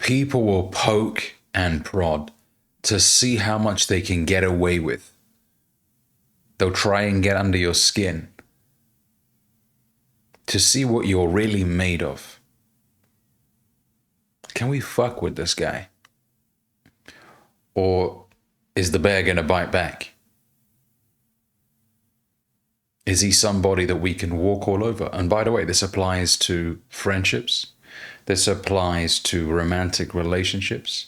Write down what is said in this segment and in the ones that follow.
People will poke and prod to see how much they can get away with. They'll try and get under your skin to see what you're really made of. Can we fuck with this guy? Or is the bear going to bite back? Is he somebody that we can walk all over? And by the way, this applies to friendships. This applies to romantic relationships,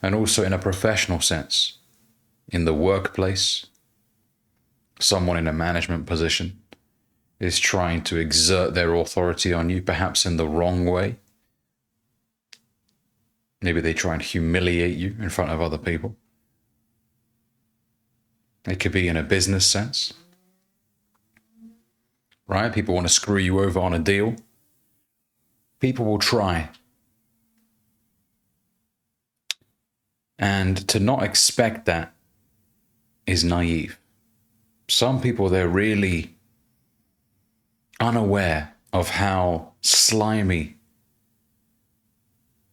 and also in a professional sense. In the workplace, someone in a management position is trying to exert their authority on you, perhaps in the wrong way. Maybe they try and humiliate you in front of other people. It could be in a business sense, right? People want to screw you over on a deal. People will try. And to not expect that is naive. Some people, they're really unaware of how slimy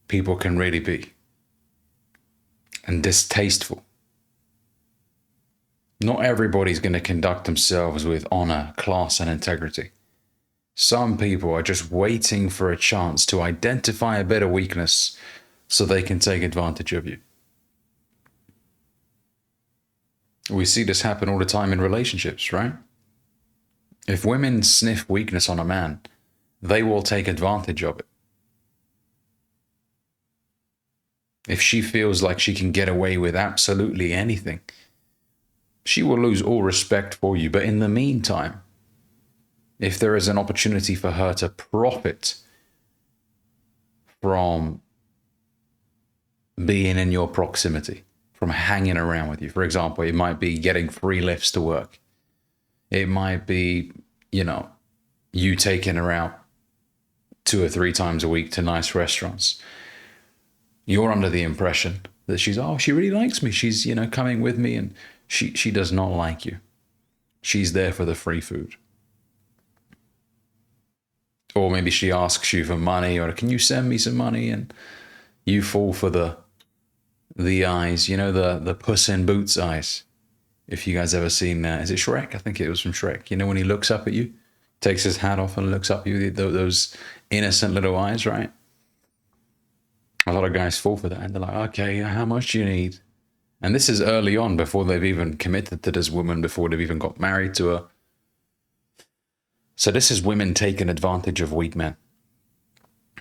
people can really be and distasteful. Not everybody's going to conduct themselves with honor, class, and integrity. Some people are just waiting for a chance to identify a bit of weakness so they can take advantage of you. We see this happen all the time in relationships, right? If women sniff weakness on a man, they will take advantage of it. If she feels like she can get away with absolutely anything, she will lose all respect for you. But in the meantime, if there is an opportunity for her to profit from being in your proximity, from hanging around with you, for example, it might be getting free lifts to work. It might be, you taking her out 2 or 3 times a week to nice restaurants. You're under the impression that she really likes me. She's, coming with me, and she does not like you. She's there for the free food. Or maybe she asks you for money, or can you send me some money? And you fall for the eyes, the Puss in Boots eyes. If you guys ever seen, is it Shrek? I think it was from Shrek. When he looks up at you, takes his hat off and looks up at you, those innocent little eyes, right? A lot of guys fall for that, and they're like, okay, how much do you need? And this is early on, before they've even committed to this woman, before they've even got married to her. So this is women taking advantage of weak men.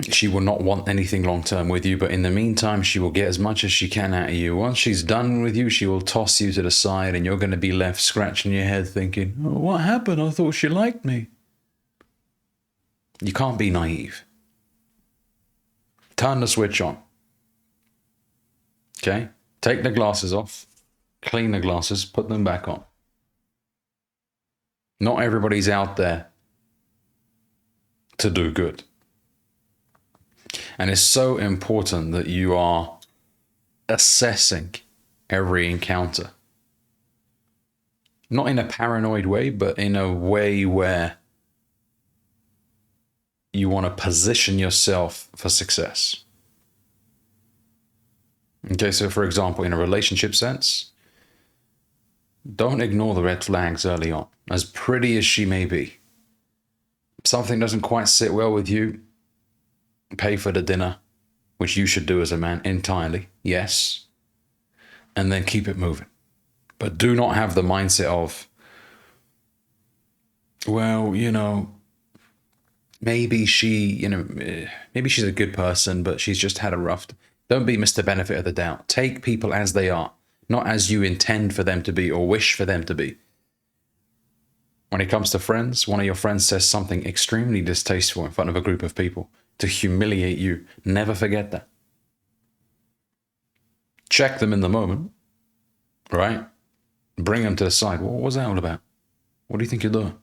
She will not want anything long-term with you, but in the meantime, she will get as much as she can out of you. Once she's done with you, she will toss you to the side, and you're going to be left scratching your head thinking, oh, what happened? I thought she liked me. You can't be naive. Turn the switch on. Okay? Take the glasses off. Clean the glasses. Put them back on. Not everybody's out there to do good. And it's so important that you are assessing every encounter. Not in a paranoid way, but in a way where you want to position yourself for success. Okay, so for example, in a relationship sense, don't ignore the red flags early on, as pretty as she may be. If something doesn't quite sit well with you, pay for the dinner, which you should do as a man entirely, yes, and then keep it moving. But do not have the mindset of, well, maybe maybe she's a good person, but she's just had a rough. Don't be Mr. Benefit of the doubt. Take people as they are, not as you intend for them to be or wish for them to be. When it comes to friends, one of your friends says something extremely distasteful in front of a group of people to humiliate you. Never forget that. Check them in the moment, right? Bring them to the side. What was that all about? What do you think you're doing?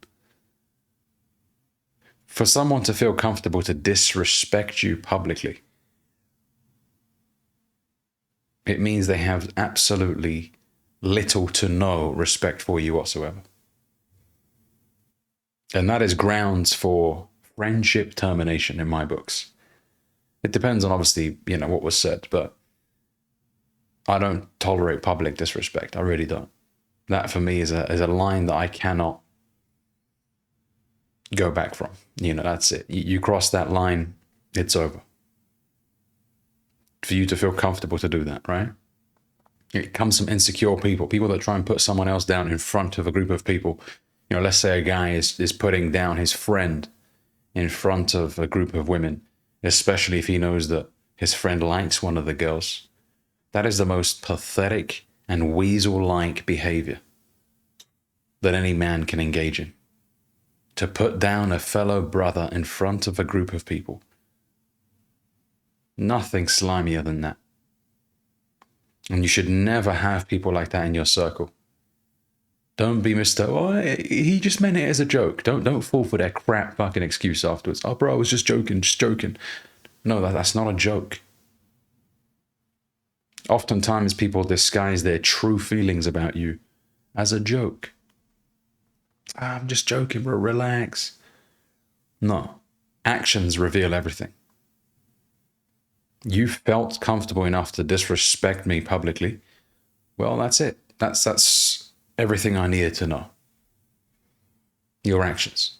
For someone to feel comfortable to disrespect you publicly, it means they have absolutely little to no respect for you whatsoever. And that is grounds for friendship termination in my books. It depends on, obviously, what was said, but I don't tolerate public disrespect. I really don't. That for me is a line that I cannot go back from. That's it. You cross that line, it's over. For you to feel comfortable to do that, right? It comes from insecure people that try and put someone else down in front of a group of people. Let's say a guy is putting down his friend in front of a group of women, especially if he knows that his friend likes one of the girls. That is the most pathetic and weasel-like behavior that any man can engage in. To put down a fellow brother in front of a group of people. Nothing slimier than that. And you should never have people like that in your circle. Don't be Mr. Oh, he just meant it as a joke. Don't fall for their crap fucking excuse afterwards. Oh, bro, I was just joking. No, that's not a joke. Oftentimes people disguise their true feelings about you as a joke. I'm just joking, bro. Relax. No. Actions reveal everything. You felt comfortable enough to disrespect me publicly. Well, that's it. That's everything I needed to know. Your actions.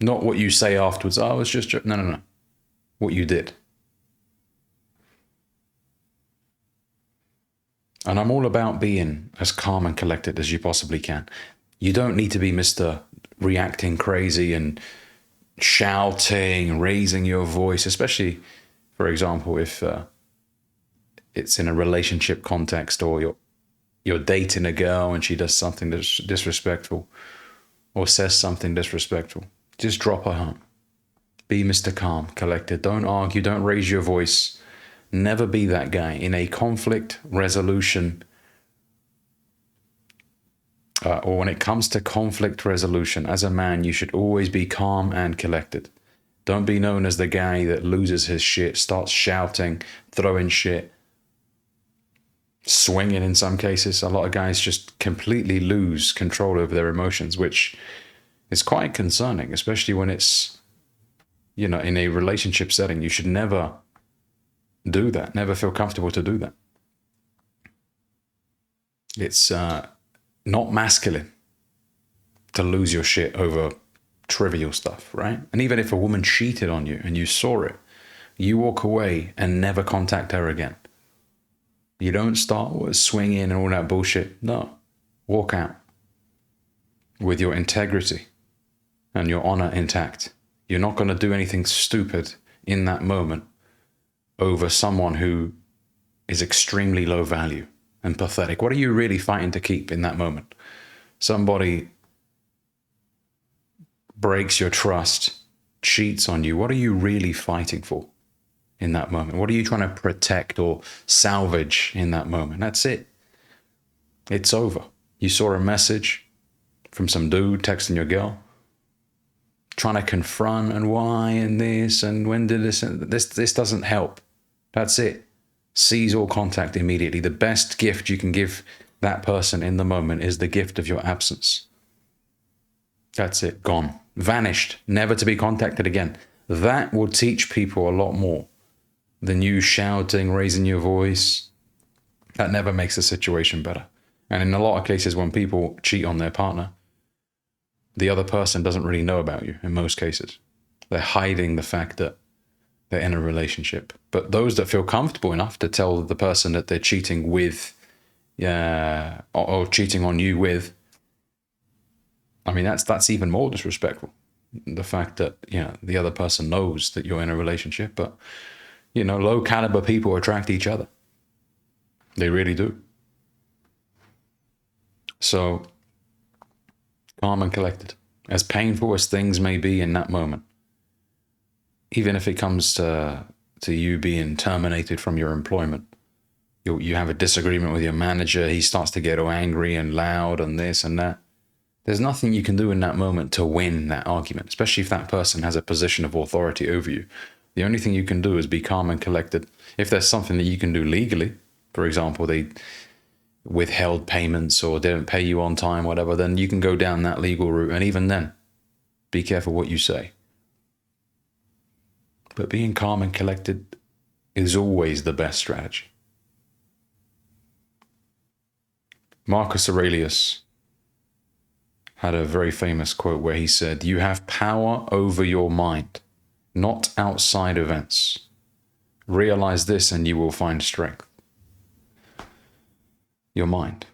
Not what you say afterwards. Oh, I was just joking. No. What you did. And I'm all about being as calm and collected as you possibly can. You don't need to be Mr. Reacting crazy and shouting, raising your voice, especially, for example, if it's in a relationship context, or you're dating a girl and she does something that's disrespectful or says something disrespectful. Just drop her home. Be Mr. Calm, collected. Don't argue. Don't raise your voice. Never be that guy. In a conflict resolution, or when it comes to conflict resolution, as a man, you should always be calm and collected. Don't be known as the guy that loses his shit, starts shouting, throwing shit, swinging in some cases. A lot of guys just completely lose control over their emotions, which is quite concerning, especially when it's, in a relationship setting. You should never do that, never feel comfortable to do that. It's not masculine to lose your shit over trivial stuff, right? And even if a woman cheated on you and you saw it, you walk away and never contact her again. You don't start swinging and all that bullshit. No. Walk out with your integrity and your honor intact. You're not going to do anything stupid in that moment over someone who is extremely low value and pathetic. What are you really fighting to keep in that moment? Somebody breaks your trust, cheats on you. What are you really fighting for in that moment? What are you trying to protect or salvage in that moment? That's it. It's over. You saw a message from some dude texting your girl, trying to confront and why and this and when did this and this doesn't help. That's it. Seize all contact immediately. The best gift you can give that person in the moment is the gift of your absence. That's it. Gone. Vanished. Never to be contacted again. That will teach people a lot more than you shouting, raising your voice. That never makes the situation better. And in a lot of cases, when people cheat on their partner, the other person doesn't really know about you in most cases. They're hiding the fact that they're in a relationship. But those that feel comfortable enough to tell the person that they're cheating with, or cheating on you with, I mean, that's even more disrespectful. The fact that, the other person knows that you're in a relationship, but, low caliber people attract each other. They really do. So, calm and collected. As painful as things may be in that moment, even if it comes to you being terminated from your employment, you have a disagreement with your manager, he starts to get all angry and loud and this and that. There's nothing you can do in that moment to win that argument, especially if that person has a position of authority over you. The only thing you can do is be calm and collected. If there's something that you can do legally, for example, they withheld payments or didn't pay you on time, whatever, then you can go down that legal route. And even then, be careful what you say. But being calm and collected is always the best strategy. Marcus Aurelius had a very famous quote where he said, "You have power over your mind, not outside events. Realize this and you will find strength." Your mind.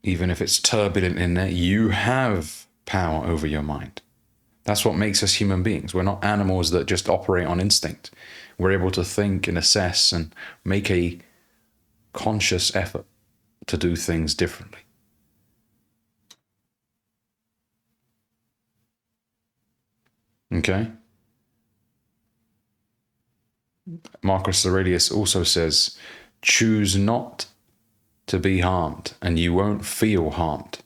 Even if it's turbulent in there, you have power over your mind. That's what makes us human beings. We're not animals that just operate on instinct. We're able to think and assess and make a conscious effort to do things differently. Okay? Marcus Aurelius also says, choose not to be harmed and you won't feel harmed.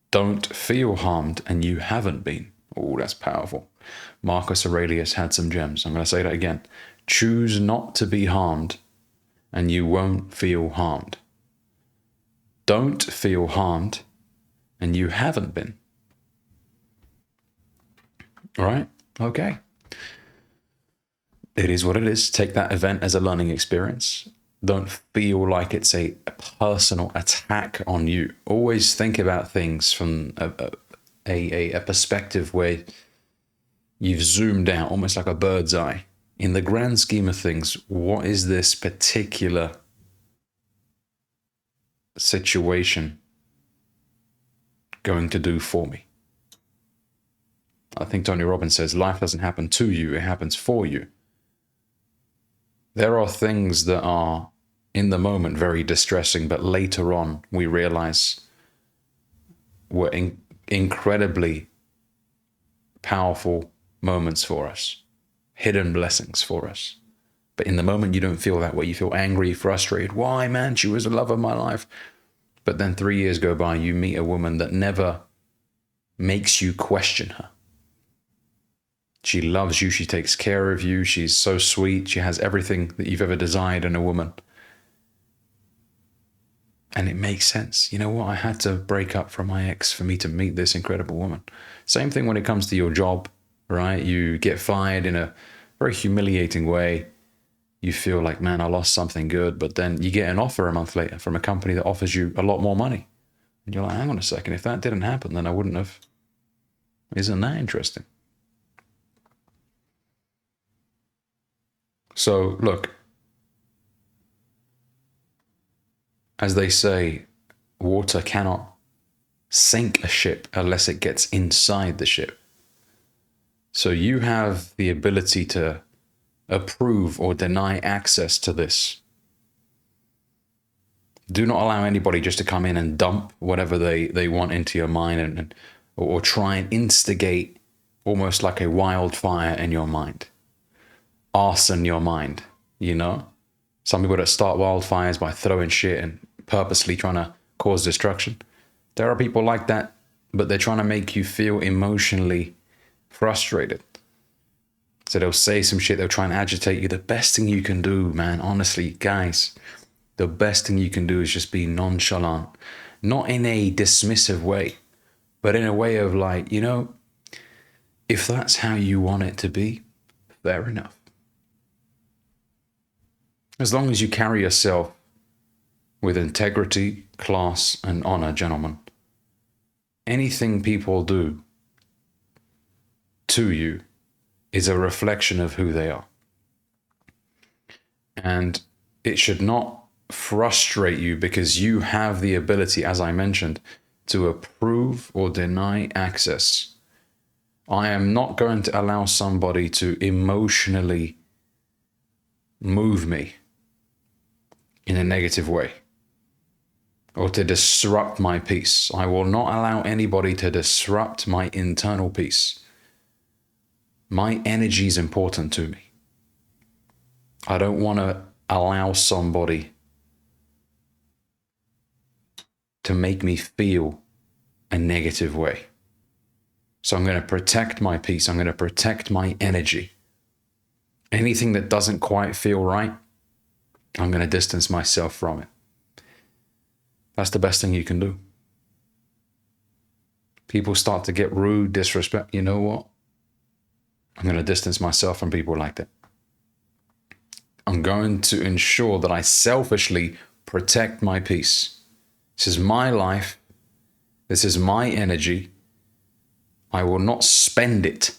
Don't feel harmed and you haven't been. Oh, that's powerful. Marcus Aurelius had some gems. I'm going to say that again. Choose not to be harmed and you won't feel harmed. Don't feel harmed and you haven't been. All right? Okay. It is what it is. Take that event as a learning experience. Don't feel like it's a personal attack on you. Always think about things from a perspective where you've zoomed out, almost like a bird's eye. In the grand scheme of things, what is this particular situation going to do for me? I think Tony Robbins says, life doesn't happen to you, it happens for you. There are things that are, in the moment, very distressing, but later on, we realize were incredibly powerful moments for us, hidden blessings for us. But in the moment, you don't feel that way. You feel angry, frustrated. Why, man? She was the love of my life. But then 3 years go by, you meet a woman that never makes you question her. She loves you. She takes care of you. She's so sweet. She has everything that you've ever desired in a woman. And it makes sense. You know what? I had to break up from my ex for me to meet this incredible woman. Same thing when it comes to your job, right? You get fired in a very humiliating way. You feel like, man, I lost something good. But then you get an offer a month later from a company that offers you a lot more money. And you're like, hang on a second. If that didn't happen, then I wouldn't have. Isn't that interesting? So look, as they say, water cannot sink a ship unless it gets inside the ship. So you have the ability to approve or deny access to this. Do not allow anybody just to come in and dump whatever they want into your mind or try and instigate almost like a wildfire in your mind. Arson your mind, you know? Some people that start wildfires by throwing shit and purposely trying to cause destruction. There are people like that, but they're trying to make you feel emotionally frustrated. So they'll say some shit, they'll try and agitate you. The best thing you can do, man, honestly, guys, the best thing you can do is just be nonchalant. Not in a dismissive way, but in a way of like, you know, if that's how you want it to be, fair enough. As long as you carry yourself with integrity, class, and honor, gentlemen, anything people do to you is a reflection of who they are. And it should not frustrate you because you have the ability, as I mentioned, to approve or deny access. I am not going to allow somebody to emotionally move me in a negative way or to disrupt my peace. I will not allow anybody to disrupt my internal peace. My energy is important to me. I don't want to allow somebody to make me feel a negative way. So I'm going to protect my peace. I'm going to protect my energy. Anything that doesn't quite feel right, I'm going to distance myself from it. That's the best thing you can do. People start to get rude, disrespect. You know what? I'm going to distance myself from people like that. I'm going to ensure that I selfishly protect my peace. This is my life. This is my energy. I will not spend it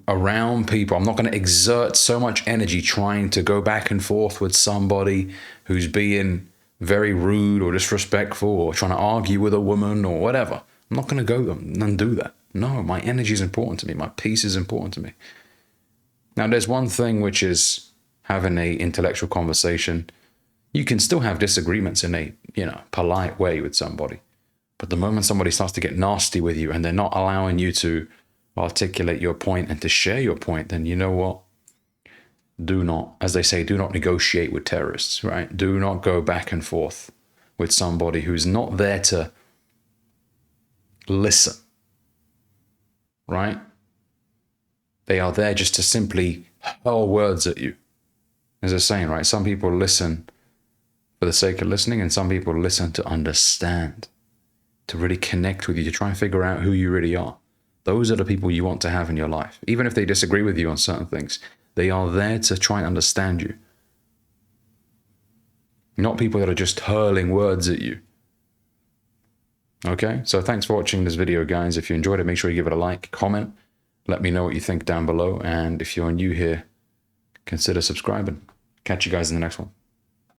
around people. I'm not going to exert so much energy trying to go back and forth with somebody who's being very rude or disrespectful or trying to argue with a woman or whatever. I'm not going to go and do that. No, my energy is important to me. My peace is important to me. Now, there's one thing which is having an intellectual conversation. You can still have disagreements in a, polite way with somebody. But the moment somebody starts to get nasty with you and they're not allowing you to articulate your point and to share your point, then you know what? Do not, as they say, do not negotiate with terrorists, right? Do not go back and forth with somebody who's not there to listen, right? They are there just to simply hurl words at you. As I was saying, right? Some people listen for the sake of listening, and some people listen to understand, to really connect with you, to try and figure out who you really are. Those are the people you want to have in your life. Even if they disagree with you on certain things, they are there to try and understand you. Not people that are just hurling words at you. Okay, so thanks for watching this video, guys. If you enjoyed it, make sure you give it a like, comment. Let me know what you think down below. And if you're new here, consider subscribing. Catch you guys in the next one.